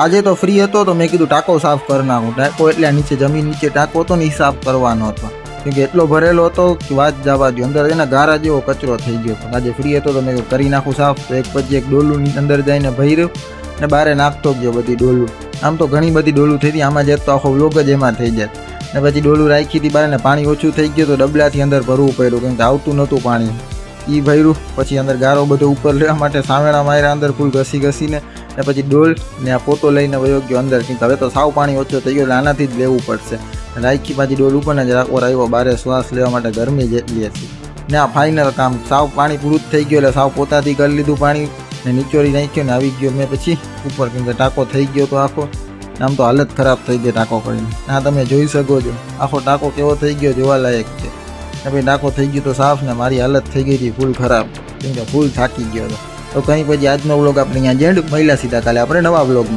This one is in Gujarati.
આજે તો ફ્રી હતો તો મેં કીધું ટાંકો સાફ કરી નાખું. ટાંકો એટલે નીચે જમીન નીચે ટાંકો હતો ને એ સાફ કરવાનો હતો, કેમ કે એટલો ભરેલો હતો કે વાત જવા દો. અંદર એને ગારા જેવો કચરો થઈ ગયો હતો. આજે ફ્રી હતો તો મેં કરી નાખું સાફ. તો એક પછી એક ડોલું અંદર જઈને ભર્યું ને બારે નાખતો ગયો બધી ડોલું. આમ તો ઘણી બધી ડોલું થઈ હતી, આમાં જ તો આખો વ્લોગ જ એમાં થઈ જાય. ને પછી ડોલું રાખી હતી બારે ને પાણી ઓછું થઈ ગયું તો ડબલાથી અંદર ભરવું પડ્યું, કેમ કે આવતું નહોતું પાણી. એ ભર્યું પછી અંદર ગારો બધો ઉપર લેવા માટે સાવેણા માર્યા અંદર ફૂલ ઘસીને. ને પછી ડોલ ને આ પોતો લઈને વયો ગયો અંદર, કેમ કે હવે તો સાવ પાણી ઓછો થઈ ગયો એટલે આનાથી જ લેવું પડશે. રાખી પાછી ડોલ ઉપર જ રાખવો આવ્યો બારે શ્વાસ લેવા માટે ગરમી જેટલી હતી. ને આ ફાઇનલ કામ સાવ પાણી પૂરું જ થઈ ગયું એટલે સાવ પોતાથી કરી લીધું પાણી ને નીચોડી નાખ્યો ને આવી ગયો મેં પછી ઉપર, કેમ કે ટાંકો થઈ ગયો તો આખો. આમ તો હાલત ખરાબ થઈ ગઈ ટાંકો કરીને. આ તમે જોઈ શકો છો આખો ટાંકો કેવો થઈ ગયો જોવાલાયક છે. ને ભાઈ ટાંકો થઈ ગયો તો સાફ ને મારી હાલત થઈ ગઈ હતી ફૂલ ખરાબ, કેમ કે ફૂલ થાકી ગયો હતો. તો કંઈ પછી આજનો વ્લોગ આપણે અહીંયા જેન્ડ. મહિલા સીધા કાલે આપણે નવા વ્લોગ.